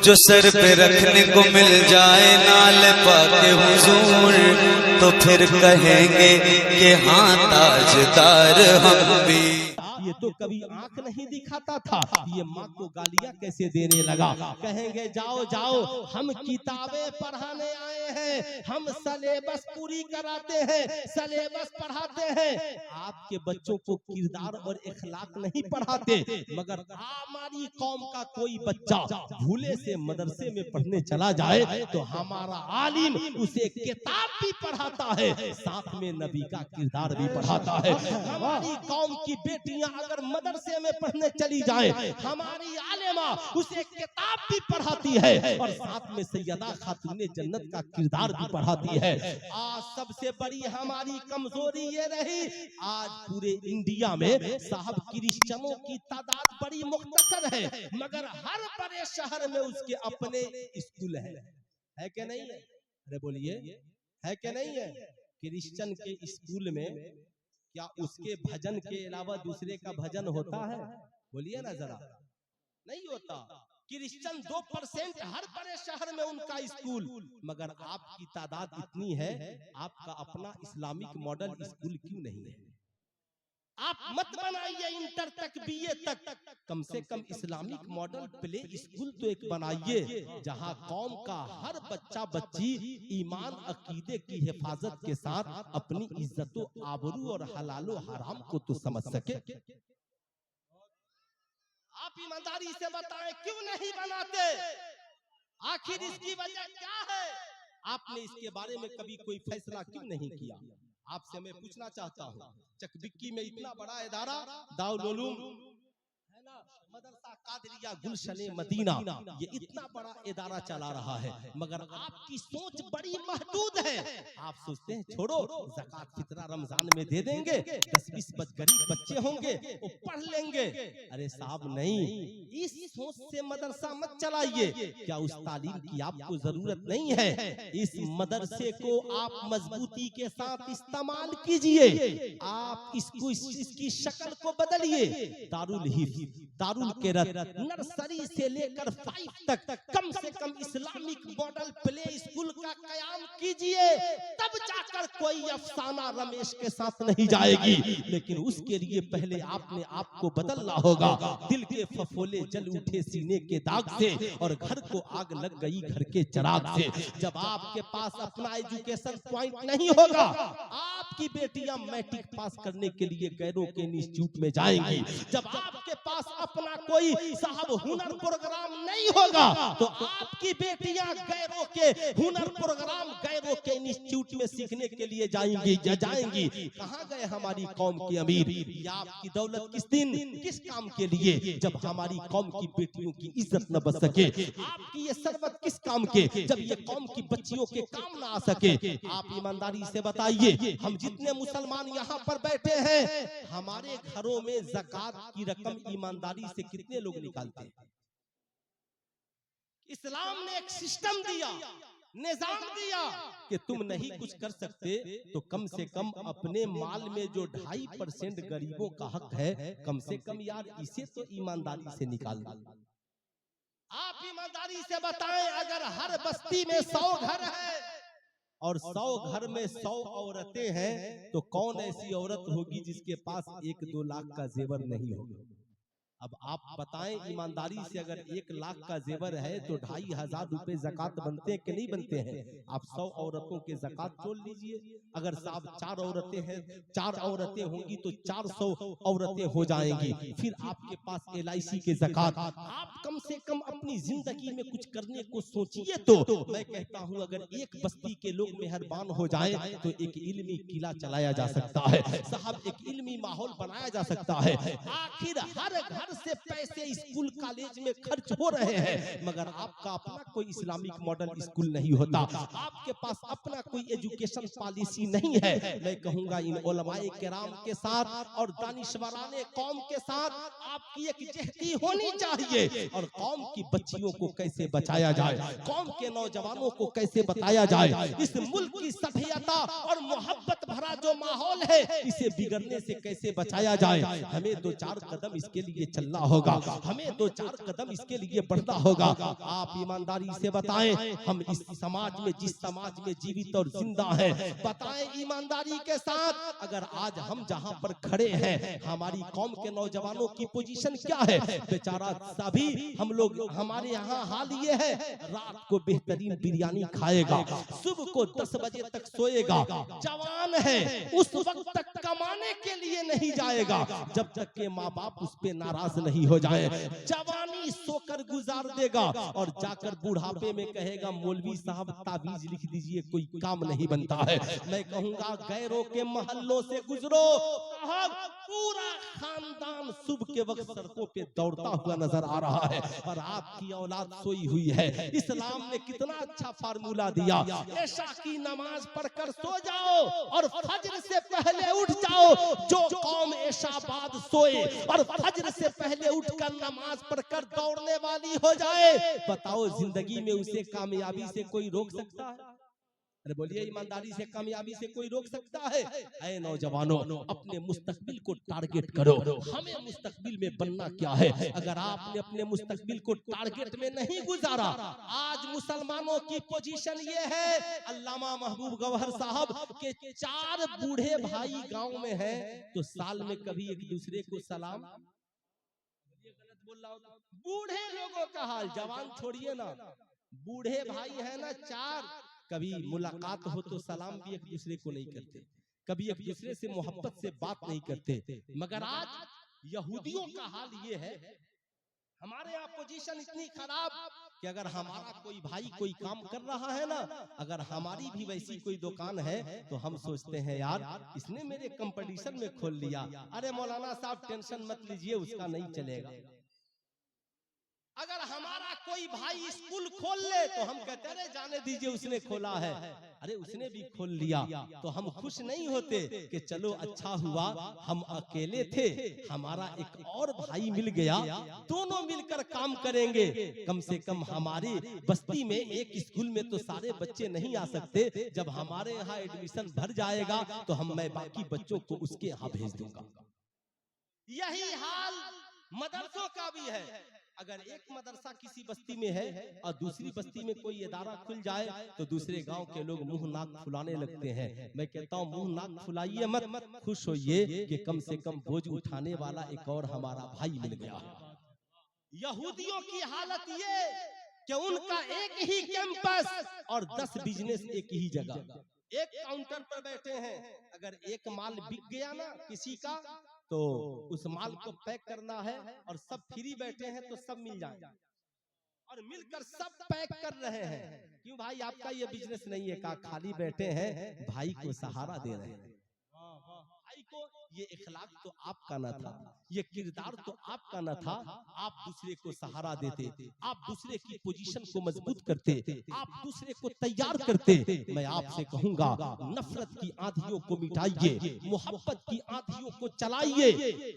जो सर पे रखने को मिल जाए नाल पाके हुजूर, तो फिर कहेंगे कि हाँ ताजदार हम भी। ये तो कभी आंख नहीं दिखाता था, ये माँ को गालियां कैसे देने लगा। कहेंगे जाओ जाओ, हम किताबें पढ़ाने आए हैं, हम सलेबस पूरी कराते हैं, सलेबस पढ़ाते हैं। आपके बच्चों को किरदार और इखलाक नहीं पढ़ाते, मगर हमारी कौम का कोई बच्चा भूले से मदरसे में पढ़ने चला जाए तो हमारा आलिम उसे किताब भी पढ़ाता है, साथ में नबी का किरदार भी पढ़ाता है। हमारी कौम की बेटियां अगर मदरसे में पढ़ने चली जाए, हमारी आलिमा उसे किताब भी पढ़ाती है और साथ में सैयदा खातूने जन्नत का किरदार भी पढ़ाती है। आज सबसे बड़ी हमारी कमजोरी ये रही, आज पूरे इंडिया में साहब क्रिश्चियनों की तादाद बड़ी मुख्तसर है, मगर हर बड़े शहर में उसके अपने स्कूल है कि नहीं है? अरे बोलिए, है कि नहीं है? क्रिश्चियन के स्कूल में क्या उसके भजन के अलावा दूसरे का भजन होता है? बोलिए ना जरा, नहीं होता। क्रिश्चियन 2% हर बड़े शहर में उनका स्कूल, मगर आपकी तादाद इतनी है, आपका अपना इस्लामिक मॉडल स्कूल क्यों नहीं है? आप मत बनाइए इंटर तक, बीए तक, कम से कम इस्लामिक मॉडल प्ले स्कूल तो एक बनाइए, जहां कौम का हर बच्चा बच्ची ईमान अकीदे की हिफाजत के साथ अपनी इज्जतो आबरू और हलालो हराम को तो समझ सके। आप ईमानदारी से बताएं क्यों नहीं बनाते? आखिर इसकी वजह क्या है? आपने इसके बारे में कभी कोई फैसला क्यों नहीं किया? आपसे मैं पूछना चाहता हूँ, चकबिक्की में इतना बड़ा इदारा दारुल उलूम है ना, मदरसा कादरिया गुलशने मदीना, ये इतना बड़ा इदारा चला रहा है, मगर आपकी सोच बड़ी महदूद है। आप सोचते हैं छोड़ो, ज़कात फितरा रमजान में दे देंगे, 10-20 गरीब बच्चे होंगे वो पढ़ लेंगे। अरे साहब नहीं, इस सोच से मदरसा मत चलाइए। क्या उस तालीम की आपको जरूरत नहीं है? इस मदरसे को आप मजबूती के साथ इस्तेमाल कीजिए, आप इसको इसकी शक्ल को बदलिए। दारुल हिफ्ज, दारुल किरत, नर्सरी से लेकर 5 तक कम से कम इस्लामिक मॉडल प्ले स्कूल का कयाम कीजिए, तब जाकर कोई अफसाना रमेश के साथ नहीं जाएगी। लेकिन उसके लिए पहले आपने आपको बदलना होगा। दिल के फफोले जल उठे सीने के दाग से और घर को आग लग गई घर के चिराग से। जब आपके पास अपना एजुकेशन पॉइंट नहीं होगा, आपकी बेटियां मैट्रिक पास करने के लिए गैरों के इंस्टीट्यूट में जाएंगी। जब आपके पास अपना कोई साहब हुनर प्रोग्राम नहीं होगा, तो आपकी बेटियां गैरों के हुनर प्रोग्राम, गैरों के इंस्टीट्यूट में सीखने के लिए जाएंगी। कहां गए हमारी कौम के अमीर? या आपकी दौलत किस दिन किस काम के लिए, जब हमारी कौम की बेटियों की इज्जत न बच सके? आपकी ये सरबत किस काम के, जब ये कौम की बच्चियों के काम ना आ सके? आप ईमानदारी से बताइए, हम जितने मुसलमान यहाँ पर बैठे हैं, हमारे घरों में ज़कात की रकम ईमानदारी से कितने लोग निकालते हैं? इस्लाम ने एक सिस्टम दिया, निजाम दिया कि तुम नहीं कुछ कर सकते तो कम से कम अपने माल में जो 2.5% गरीबों का हक है, कम से कम यार इसे तो ईमानदारी से निकाल दो। आप ईमानदारी से बताएं, अगर हर बस्ती में 100 घर है और 100 घर में 100 औरतें हैं, तो कौन ऐसी औरत होगी जिसके पास 1-2 लाख का जेवर नहीं होगा? अब आप बताएं ईमानदारी से, अगर 1 लाख का जेवर है तो 2,500 रुपए ज़कात बनते हैं कि नहीं बनते हैं? आप 100 औरतों के ज़कात तोड़ लीजिए। अगर साहब 4 औरतें हैं, 4 औरतें होंगी तो 400 औरतें हो जाएंगी। फिर आपके पास LIC के ज़कात। आप कम से कम अपनी जिंदगी में कुछ करने को सोचिए। तो मैं कहता हूँ, अगर एक बस्ती के लोग मेहरबान हो जाए तो एक इल्मी किला चलाया जा सकता है साहब, एक इल्मी माहौल बनाया जा सकता है। आखिर हर घर से पैसे स्कूल कॉलेज में खर्च हो रहे हैं, मगर आपका अपना कोई इस्लामिक मॉडल स्कूल नहीं होता, आपके पास अपना कोई एजुकेशन पॉलिसी नहीं है। मैं कहूंगा इन उलमाए किराम के साथ और दानिशवराने कौम के साथ आपकी एक जहदी होनी चाहिए, और कौम की बच्चियों को कैसे बचाया जाए, कौम के नौजवानों को कैसे बताया जाए, इस मुल्क की सभ्यता और मोहब्बत भरा जो माहौल है, इसे बिगड़ने से कैसे बचाया जाए। हमें 2-4 कदम इसके लिए चलना होगा, हमें 2-4 कदम इसके लिए बढ़ना होगा। आप ईमानदारी से बताएं, हम इस समाज में, जिस समाज में जीवित और जिंदा हैं, बताएं ईमानदारी के साथ, अगर आज हम जहां पर खड़े हैं, हमारी कौम के नौजवानों की पोजीशन क्या है? बेचारा सभी हम लोग, हमारे यहाँ हाल ये है, रात को बेहतरीन बिरयानी खाएगा, सुबह को 10 बजे तक सोएगा, जवान है उस वक्त तक कमाने के लिए नहीं जाएगा जब तक के माँ बाप उस पे नाराज नहीं हो जाए। जवानी सोकर गुजार देगा और जाकर बुढ़ापे में कहेगा मौलवी साहब ताबीज लिख दीजिए, कोई काम नहीं बनता है। मैं कहूंगा गैरों के मोहल्लों से गुजरो, पूरा खानदान सुबह के वक्त सड़कों पे दौड़ता हुआ नजर आ रहा है और आपकी औलाद सोई हुई है। इस्लाम ने कितना अच्छा फार्मूला दिया, ऐशा की नमाज पढ़कर सो जाओ और फज्र से पहले उठ जाओ। जो कौम ऐशा बाद सोए और फज्र से पहले उठकर नमाज पढ़कर दौड़ने वाली हो जाए, बताओ जिंदगी में उसे कामयाबी से कोई रोक सकता है? अरे बोलिए, ईमानदारी से कामयाबी से कोई रोक सकता है? ऐ नौजवानों, अपने मुस्तकबिल को टारगेट करो। हमें मुस्तकबिल में बनना क्या है? अगर आपने अपने मुस्तकबिल को टारगेट में नहीं गुजारा, आज मुसलमानों की पोजीशन ये है, अल्लामा महबूब गौहर साहब के 4 बूढ़े भाई गांव में हैं, तो साल में कभी एक दूसरे को सलाम, गलत बोल रहा हूं, बूढ़े लोगों का हाल, जवान छोड़िए ना, बूढ़े भाई है ना 4, कभी मुलाकात हो तो सलाम भी एक दूसरे को नहीं करते, कभी एक दूसरे से मोहब्बत से बात नहीं करते। मगर आज यहूदियों का हाल ये है, हमारे यहाँ पोजीशन इतनी खराब कि अगर हमारा कोई भाई कोई काम कर रहा है ना, अगर हमारी भी वैसी कोई दुकान है तो हम सोचते हैं यार इसने मेरे कंपटीशन में खोल लिया, अरे मौलाना साहब टेंशन मत लीजिए, उसका नहीं चलेगा। अगर हमारा कोई भाई स्कूल खोल ले तो हम कहते हैं जाने दीजिए, उसने खोला है, अरे उसने भी खोल लिया, तो हम खुश नहीं होते कि चलो अच्छा हुआ हम अकेले थे, हमारा एक और भाई मिल गया, दोनों मिलकर काम करेंगे। कम से कम हमारी बस्ती में एक स्कूल में तो सारे बच्चे नहीं आ सकते, जब हमारे यहाँ एडमिशन भर जाएगा तो मैं बाकी बच्चों को उसके यहाँ भेज दूंगा। यही हाल मदरसों का भी है। अगर एक मदरसा किसी बस्ती में है और दूसरी बस्ती में कोई इदारा खुल जाए तो दूसरे गांव के लोग मुंह नाक फुलाने लगते हैं। मैं कहता हूं मुंह नाक फुलाइए मत, खुश होइए कि कम से कम बोझ उठाने वाला एक और हमारा भाई मिल गया। यहूदियों की हालत ये कि उनका एक ही कैंपस और 10 बिजनेस एक ही जगह, एक काउंटर पर बैठे हैं, अगर एक माल बिक गया ना किसी का तो उस माल को पैक करना है और सब फ्री बैठे हैं तो सब मिल जाए और मिलकर सब पैक कर रहे हैं। क्यों भाई आपका ये बिजनेस नहीं है? का खाली बैठे हैं, भाई को सहारा दे रहे हैं। भाई को ये इखलाक तो आपका न था, ये किरदार तो आपका न था, आप दूसरे को सहारा देते, आप दूसरे की पोजीशन को मजबूत करते, आप दूसरे को तैयार करते। मैं आपसे कहूंगा नफरत की आंधियों को मिटाइए, मोहब्बत की आंधियों को चलाइए,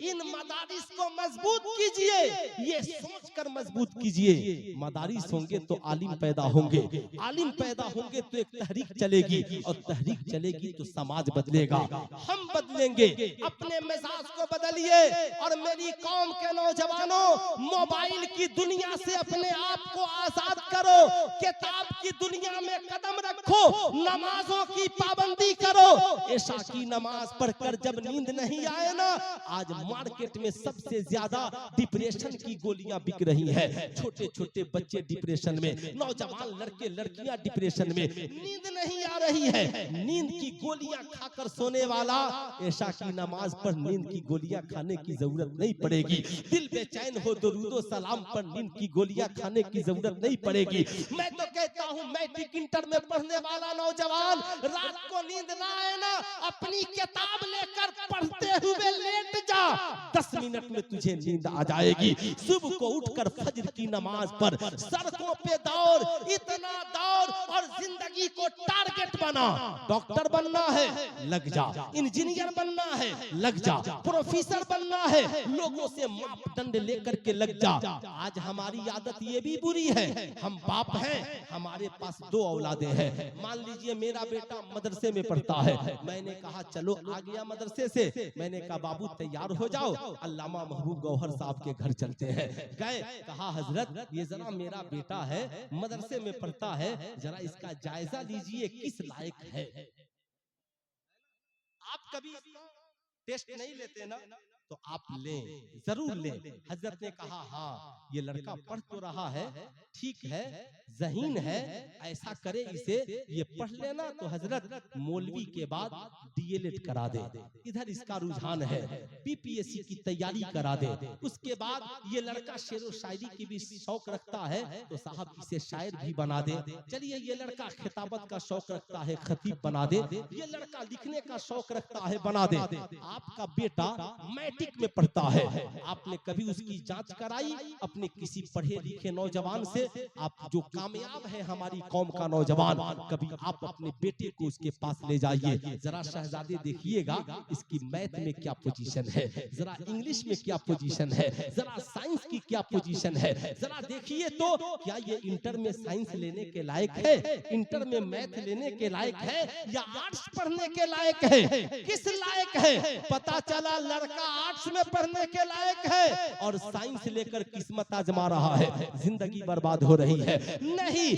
इन मदारिस को मजबूत कीजिए, ये सोचकर मजबूत कीजिए। मदारिस होंगे तो आलिम पैदा होंगे, आलिम पैदा होंगे तो एक तहरीक चलेगी और तहरीक चलेगी तो समाज बदलेगा, हम बदलेंगे। अपने मिजाज को बदलिए और मेरी कौम के नौजवानों, मोबाइल की दुनिया से अपने आप को आजाद करो, किताब की दुनिया में कदम रखो, नमाजों की पाबंदी करो। ऐशा की नमाज पढ़कर जब नींद नहीं आए ना, आज मार्केट में सबसे ज्यादा डिप्रेशन की गोलियां बिक रही है, छोटे छोटे बच्चे डिप्रेशन में, नौजवान लड़के लड़कियां डिप्रेशन में, नींद नहीं आ रही है, नींद की गोलियां खाकर सोने वाला ऐशा की नमाज पर नींद की गोलियां खाने की जरूरत नहीं पड़ेगी। दिल बेचैन हो तो रुदो सलाम पर नींद की गोलियां खाने की जरूरत नहीं पड़ेगी। मैं तो कहता हूं मैट्रिक इंटर में पढ़ने वाला नौजवान, रात को नींद ना आए ना, अपनी किताब लेकर पढ़ते हुए लेट जा, 10 मिनट में तुझे नींद आ जाएगी। सुबह को उठकर फज्र की नमाज पर सड़कों पे दौड़, इतना दौड़ और जिंदगी को टारगेट बना। डॉक्टर बनना है लग जा, इंजीनियर बनना है लग जा, प्रोफेसर बनना है लोगों से मापदंड लेकर के लग जा। आज हमारी आदत ये भी बुरी है, हम बाप हैं, हमारे हमारे पास 2 औलादे हैं। मान लीजिए मेरा बेटा मदरसे में पढ़ता है, मैंने कहा चलो आ गया मदरसे से, मैंने कहा बाबू तैयार हो जाओ, अल्लामा महबूब गौहर साहब के घर चलते हैं। गए, कहा हजरत ये जरा मेरा बेटा है, मदरसे में पढ़ता है, जरा इसका जायजा लीजिए किस लायक है। आप कभी टेस्ट नहीं लेते ना, तो आप लें, जरूर लें। हजरत ने कहा हाँ ये लड़का पढ़ तो रहा है, ठीक है, ज़हीन है, ऐसा करे इसे ये पढ़ लेना तो हजरत मौलवी के बाद डीएलएड करा दे, इधर इसका रुझान है, बीपीएससी की तैयारी करा दे। उसके बाद ये लड़का शेर व शायरी की भी शौक रखता है, तो साहब इसे शायर भी बना दे। चलिए ये लड़का खिताबत का शौक रखता है, खतीब बना दे। ये लड़का लिखने का शौक रखता है, बना दे। आपका बेटा मैट्रिक में पढ़ता है, आपने कभी उसकी जांच कराई अपने किसी पढ़े लिखे नौजवान से? आप जो कामयाब है हमारी कौम का नौजवान, कभी आप अपने बेटे को उसके पास ले जाइए, जरा शहजादे देखिएगा इसकी मैथ में क्या पोजीशन है, जरा इंग्लिश में क्या पोजीशन है, जरा साइंस की क्या पोजीशन है, जरा देखिए तो क्या ये इंटर में साइंस लेने के लायक है, इंटर में मैथ लेने के लायक है, या आर्ट्स पढ़ने के लायक है? किस लायक है? पता चला लड़का आर्ट्स में पढ़ने के लायक है और साइंस लेकर किस्मत आजमा रहा है, जिंदगी बर्बाद हो रही है। नहीं,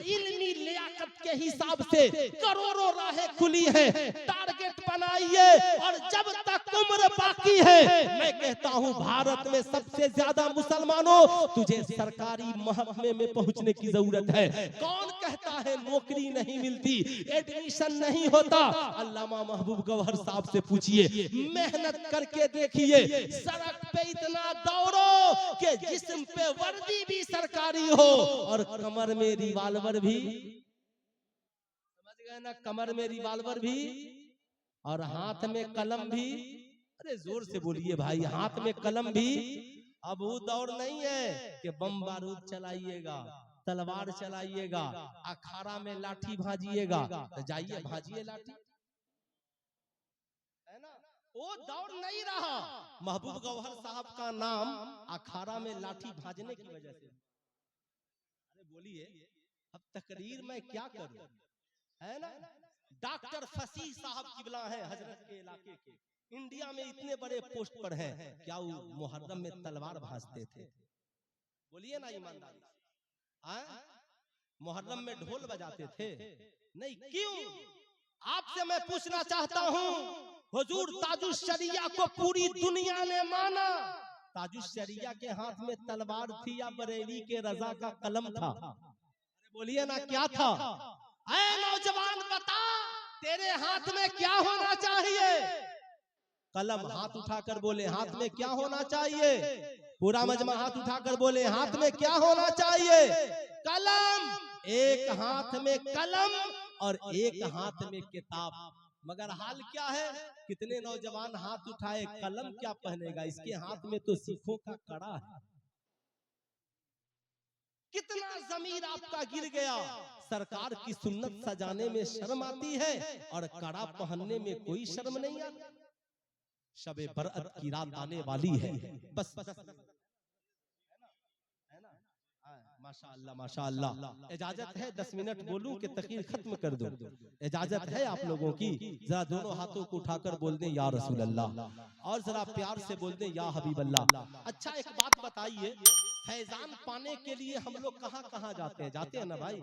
इल्मी लियाकत के हिसाब से करोड़ों राहें खुली हैं, टारगेट बनाइए और जब तक उम्र बाकी है, मैं कहता हूं भारत में सबसे ज्यादा मुसलमानों, तुझे सरकारी महकमे में पहुंचने की जरूरत है। कौन कहता है नौकरी नहीं मिलती, एडमिशन नहीं होता? अल्लामा महबूब गौहर साहब से पूछिए, मेहनत करके देखिए, सड़क पे इतना दौड़ो कि जिस्म पे वर्दी भी सरकारी हो और कमर में रिवाल्वर भी, समझ गए ना, कमर में रिवाल्वर भी और हाथ में कलम भी। अरे जोर से बोलिए भाई, हाथ में कलम भी। अब वो दौड़ नहीं है कि बम बारूद चलाइएगा, तलवार चलाइएगा, अखाड़ा में लाठी भाजिएगा, तो जाइए भाजिए लाठी, है ना? वो दौड़ नहीं रहा। महबूब गौहर साहब का नाम अखाड़ा में लाठी भाजने की वजह से। अरे बोलिए, अब तकरीर में क्या करूं, है ना? डॉक्टर फसीह साहब किबला है हजरत के इलाके के, इंडिया में इतने बड़े पोस्ट पर हैं, क्या वो मुहर्रम में तलवार भाजते थे? बोलिए ना ईमानदारी से, मुहर्रम में ढोल बजाते थे? नहीं, क्यों? आपसे मैं पूछना चाहता हूं, हुजूर ताजुश शरिया को पूरी दुनिया ने माना, ताजुश शरिया के हाथ में तलवार थी या बरेली के रजा का कलम था? अरे बोलिए ना, क्या था? ऐ नौजवान बता, तेरे हाथ में क्या होना चाहिए? कलम। हाथ उठाकर बोले हाथ में क्या होना चाहिए? पूरा मजमा हाथ उठाकर बोले हाथ में क्या होना चाहिए? कलम। एक हाथ में कलम और एक हाथ में किताब। मगर हाल क्या है, कितने नौजवान हाथ उठाए, कलम क्या पहनेगा, इसके हाथ में तो सिखों का कड़ा है। कितना जमीर आपका गिर गया। सरकार की सुन्नत सजाने में शर्म आती है और कड़ा पहनने में कोई शर्म नहीं आती। शबे बरअत की रात आने वाली है, बस माशाअल्लाह माशाअल्लाह। इजाजत है 10 मिनट बोलूं कि तकरीर खत्म कर दूं? इजाजत है आप लोगों की? जरा दोनों हाथों को उठाकर बोल दें या रसूल अल्लाह, और जरा प्यार से बोल दें या हबीब अल्लाह। अच्छा एक बात बताइए, फैजान पाने के लिए हम लोग कहाँ कहाँ जाते हैं? जाते हैं ना भाई?